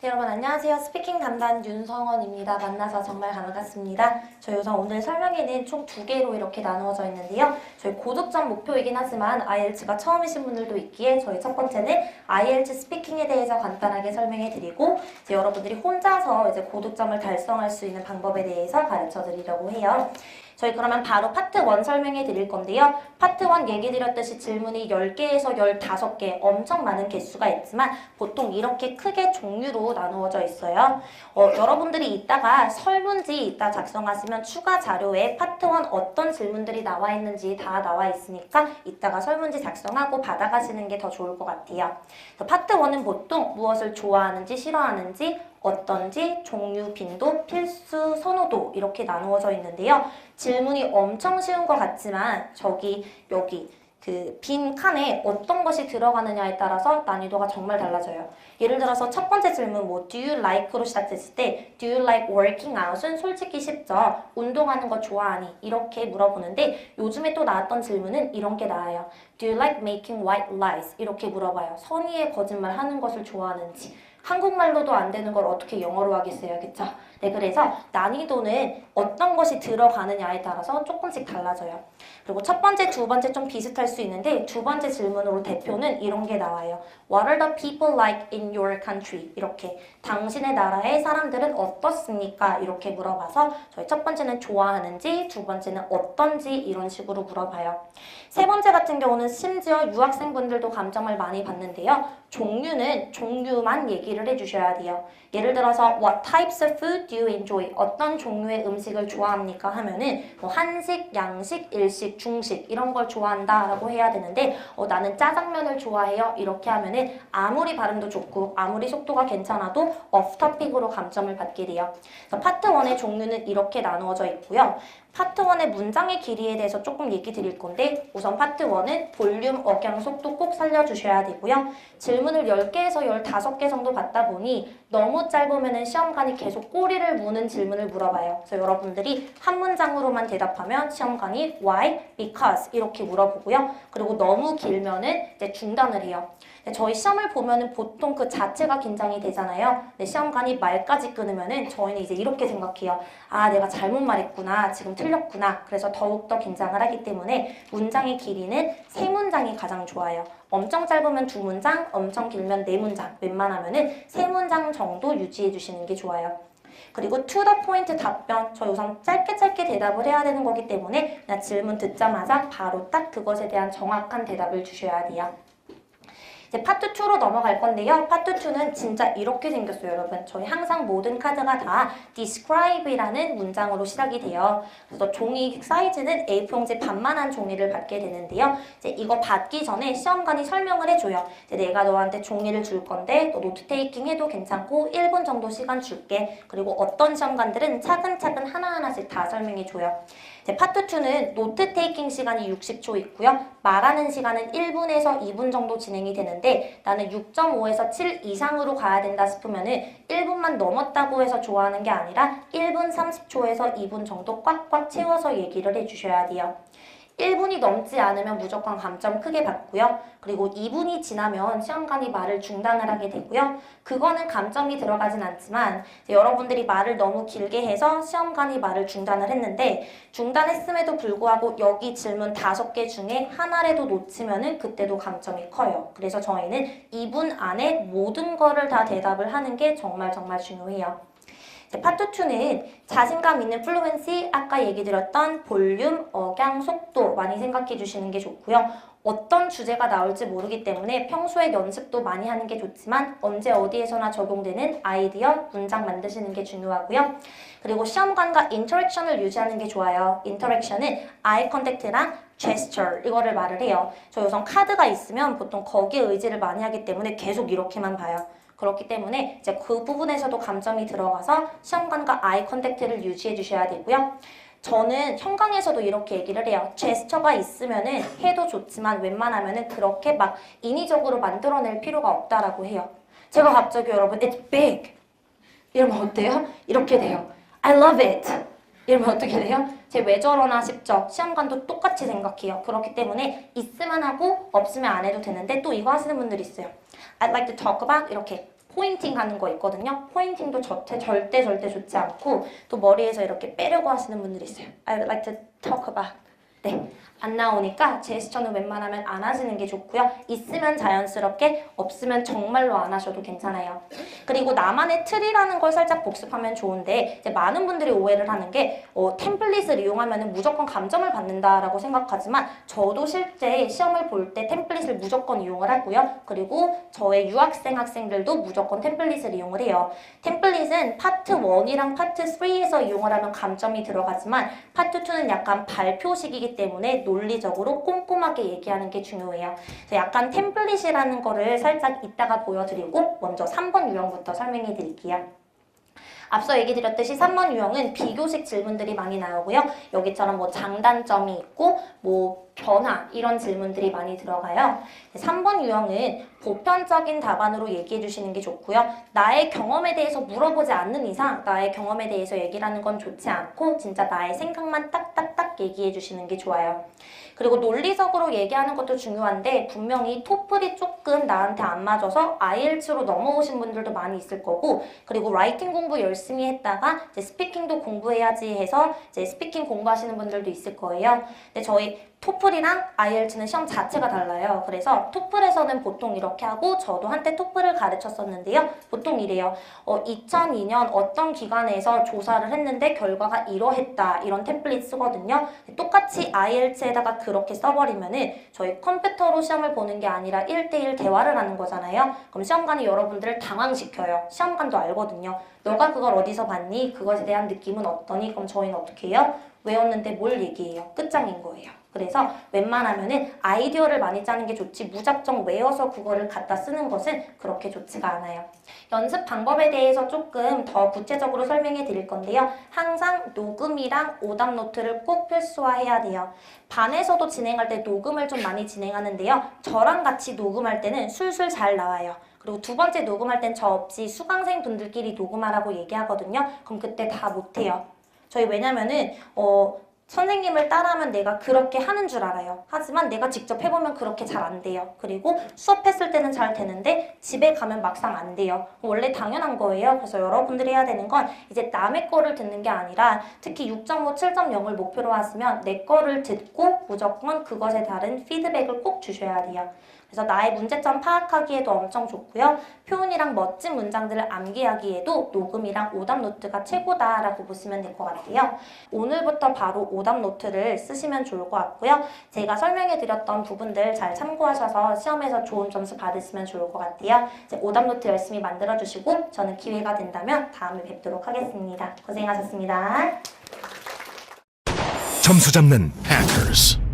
네, 여러분 안녕하세요. 스피킹 담당 윤성원입니다. 만나서 정말 반갑습니다. 저희 우선 오늘 설명에는 총 2개로 이렇게 나누어져 있는데요. 저희 고득점 목표이긴 하지만 IELTS가 처음이신 분들도 있기에 저희 첫 번째는 IELTS 스피킹에 대해서 간단하게 설명해 드리고 이제 여러분들이 혼자서 이제 고득점을 달성할 수 있는 방법에 대해서 가르쳐 드리려고 해요. 저희 그러면 바로 파트 1 설명해 드릴 건데요. 파트 1 얘기 드렸듯이 질문이 10개에서 15개 엄청 많은 개수가 있지만 보통 이렇게 크게 종류로 나누어져 있어요. 여러분들이 이따가 설문지 이따 작성하시면 추가 자료에 파트 1 어떤 질문들이 나와 있는지 다 나와 있으니까 이따가 설문지 작성하고 받아가시는 게 더 좋을 것 같아요. 파트 1은 보통 무엇을 좋아하는지 싫어하는지 어떤지, 종류, 빈도, 필수, 선호도 이렇게 나누어져 있는데요. 질문이 엄청 쉬운 것 같지만 여기 그 빈 칸에 어떤 것이 들어가느냐에 따라서 난이도가 정말 달라져요. 예를 들어서 첫 번째 질문 Do you like로 시작했을 때 Do you like working out은 솔직히 쉽죠. 운동하는 거 좋아하니? 이렇게 물어보는데 요즘에 또 나왔던 질문은 이런 게 나와요. Do you like making white lies? 이렇게 물어봐요. 선의의 거짓말 하는 것을 좋아하는지. 한국말로도 안 되는 걸 어떻게 영어로 하겠어요, 그쵸? 네, 그래서 난이도는 어떤 것이 들어가느냐에 따라서 조금씩 달라져요. 그리고 첫 번째, 두 번째 좀 비슷할 수 있는데 두 번째 질문으로 대표는 이런 게 나와요. What are the people like in your country? 이렇게 당신의 나라의 사람들은 어떻습니까? 이렇게 물어봐서 저희 첫 번째는 좋아하는지, 두 번째는 어떤지 이런 식으로 물어봐요. 세 번째 같은 경우는 심지어 유학생분들도 감점을 많이 받는데요. 종류는 종류만 얘기를 해주셔야 돼요. 예를 들어서 What types of food do you enjoy? 어떤 종류의 음식을 좋아합니까? 하면은 뭐 한식, 양식, 일식, 중식 이런 걸 좋아한다 라고 해야 되는데 나는 짜장면을 좋아해요. 이렇게 하면은 아무리 발음도 좋고 아무리 속도가 괜찮아도 off-topic으로 감점을 받게 돼요. 그래서 파트 1의 종류는 이렇게 나누어져 있고요. 파트 1의 문장의 길이에 대해서 조금 얘기 드릴 건데 우선 파트 1은 볼륨, 억양, 속도 꼭 살려주셔야 되고요. 질문을 10개에서 15개 정도 받다 보니 너무 짧으면 시험관이 계속 꼬리를 무는 질문을 물어봐요. 그래서 여러분들이 한 문장으로만 대답하면 시험관이 why, because 이렇게 물어보고요. 그리고 너무 길면은 이제 중단을 해요. 저희 시험을 보면은 보통 그 자체가 긴장이 되잖아요. 근데 시험관이 말까지 끊으면은 저희는 이제 이렇게 생각해요. 아, 내가 잘못 말했구나. 지금 틀렸구나. 그래서 더욱더 긴장을 하기 때문에 문장의 길이는 3문장이 가장 좋아요. 엄청 짧으면 2문장, 엄청 길면 4문장. 웬만하면은 3문장 정도 유지해 주시는 게 좋아요. 그리고 to the point 답변, 저희 우선 짧게 대답을 해야 되는 거기 때문에 그냥 질문 듣자마자 바로 딱 그것에 대한 정확한 대답을 주셔야 돼요. 이제 파트 2로 넘어갈 건데요. 파트 2는 진짜 이렇게 생겼어요, 여러분. 저희 항상 모든 카드가 다 describe이라는 문장으로 시작이 돼요. 그래서 종이 사이즈는 A4용지 반만한 종이를 받게 되는데요. 이제 이거 받기 전에 시험관이 설명을 해줘요. 이제 내가 너한테 종이를 줄 건데 너 노트 테이킹 해도 괜찮고 1분 정도 시간 줄게. 그리고 어떤 시험관들은 차근차근 하나하나씩 다 설명해줘요. 파트 2는 노트 테이킹 시간이 60초 있고요. 말하는 시간은 1분에서 2분 정도 진행이 되는데 나는 6.5에서 7 이상으로 가야 된다 싶으면은 1분만 넘었다고 해서 좋아하는 게 아니라 1분 30초에서 2분 정도 꽉꽉 채워서 얘기를 해주셔야 돼요. 1분이 넘지 않으면 무조건 감점 크게 받고요. 그리고 2분이 지나면 시험관이 말을 중단을 하게 되고요. 그거는 감점이 들어가진 않지만 여러분들이 말을 너무 길게 해서 시험관이 말을 중단을 했는데 중단했음에도 불구하고 여기 질문 5개 중에 하나라도 놓치면은 그때도 감점이 커요. 그래서 저희는 2분 안에 모든 거를 다 대답을 하는 게 정말 중요해요. 파트 2는 자신감 있는 플루언시, 아까 얘기 드렸던 볼륨, 억양, 속도 많이 생각해 주시는 게 좋고요. 어떤 주제가 나올지 모르기 때문에 평소에 연습도 많이 하는 게 좋지만 언제 어디에서나 적용되는 아이디어, 문장 만드시는 게 중요하고요. 그리고 시험관과 인터랙션을 유지하는 게 좋아요. 인터랙션은 아이 컨택트랑 제스처 이거를 말을 해요. 저 우선 카드가 있으면 보통 거기에 의지를 많이 하기 때문에 계속 이렇게만 봐요. 그렇기 때문에 이제 그 부분에서도 감점이 들어가서 시험관과 아이 컨택트를 유지해 주셔야 되고요. 저는 현강에서도 이렇게 얘기를 해요. 제스처가 있으면은 해도 좋지만 웬만하면은 그렇게 막 인위적으로 만들어낼 필요가 없다라고 해요. 제가 갑자기 여러분 it's big 이러면 어때요? 이렇게 돼요. I love it 이러면 어떻게 돼요? 제 왜 저러나 싶죠? 시험관도 똑같이 생각해요. 그렇기 때문에 있으면 하고 없으면 안 해도 되는데 또 이거 하시는 분들이 있어요. I'd like to talk about 이렇게 포인팅 하는 거 있거든요. 포인팅도 절대 좋지 않고 또 머리에서 이렇게 빼려고 하시는 분들이 있어요. I would like to talk about. 네, 안 나오니까 제스처는 웬만하면 안 하시는 게 좋고요. 있으면 자연스럽게, 없으면 정말로 안 하셔도 괜찮아요. 그리고 나만의 틀이라는 걸 살짝 복습하면 좋은데 이제 많은 분들이 오해를 하는 게 템플릿을 이용하면 무조건 감점을 받는다라고 생각하지만 저도 실제 시험을 볼 때 템플릿을 무조건 이용을 하고요. 그리고 저의 유학생 학생들도 무조건 템플릿을 이용을 해요. 템플릿은 파트 1이랑 파트 3에서 이용을 하면 감점이 들어가지만 파트 2는 약간 발표식이기 때문에 논리적으로 꼼꼼하게 얘기하는 게 중요해요. 그래서 약간 템플릿이라는 거를 살짝 이따가 보여드리고 먼저 3번 유형부터 설명해 드릴게요. 앞서 얘기 드렸듯이 3번 유형은 비교식 질문들이 많이 나오고요. 여기처럼 뭐 장단점이 있고 뭐 변화 이런 질문들이 많이 들어가요. 3번 유형은 보편적인 답안으로 얘기해 주시는 게 좋고요. 나의 경험에 대해서 물어보지 않는 이상 나의 경험에 대해서 얘기를 하는 건 좋지 않고 진짜 나의 생각만 딱딱딱 얘기해 주시는 게 좋아요. 그리고 논리적으로 얘기하는 것도 중요한데 분명히 토플이 조금 나한테 안 맞아서 IELTS로 넘어오신 분들도 많이 있을 거고 그리고 라이팅 공부 열심히 했다가 이제 스피킹도 공부해야지 해서 이제 스피킹 공부하시는 분들도 있을 거예요. 근데 저희 토플이랑 IELTS는 시험 자체가 달라요. 그래서 토플에서는 보통 이렇게 하고 저도 한때 토플을 가르쳤었는데요. 보통 이래요. 2002년 어떤 기관에서 조사를 했는데 결과가 이러했다. 이런 템플릿 쓰거든요. 똑같이 IELTS에다가 그렇게 써버리면은 저희 컴퓨터로 시험을 보는 게 아니라 1대1 대화를 하는 거잖아요. 그럼 시험관이 여러분들을 당황시켜요. 시험관도 알거든요. 너가 그걸 어디서 봤니? 그것에 대한 느낌은 어떠니? 그럼 저희는 어떻게 해요? 외웠는데 뭘 얘기해요? 끝장인 거예요. 그래서 웬만하면은 아이디어를 많이 짜는 게 좋지 무작정 외워서 그거를 갖다 쓰는 것은 그렇게 좋지가 않아요. 연습 방법에 대해서 조금 더 구체적으로 설명해 드릴 건데요. 항상 녹음이랑 오답 노트를 꼭 필수화해야 돼요. 반에서도 진행할 때 녹음을 좀 많이 진행하는데요. 저랑 같이 녹음할 때는 술술 잘 나와요. 그리고 두 번째 녹음할 땐 저 없이 수강생 분들끼리 녹음하라고 얘기하거든요. 그럼 그때 다 못해요. 저희 왜냐면은 선생님을 따라하면 내가 그렇게 하는 줄 알아요. 하지만 내가 직접 해보면 그렇게 잘 안 돼요. 그리고 수업했을 때는 잘 되는데 집에 가면 막상 안 돼요. 원래 당연한 거예요. 그래서 여러분들이 해야 되는 건 이제 남의 거를 듣는 게 아니라 특히 6.5, 7.0을 목표로 하시면 내 거를 듣고 무조건 그것에 따른 피드백을 꼭 주셔야 돼요. 그래서 나의 문제점 파악하기에도 엄청 좋고요. 표현이랑 멋진 문장들을 암기하기에도 녹음이랑 오답 노트가 최고다라고 보시면 될 것 같아요. 오늘부터 바로 오답 노트를 쓰시면 좋을 것 같고요. 제가 설명해드렸던 부분들 잘 참고하셔서 시험에서 좋은 점수 받으시면 좋을 것 같아요. 이제 오답 노트 열심히 만들어주시고 저는 기회가 된다면 다음에 뵙도록 하겠습니다. 고생하셨습니다. 점수 잡는 Hackers.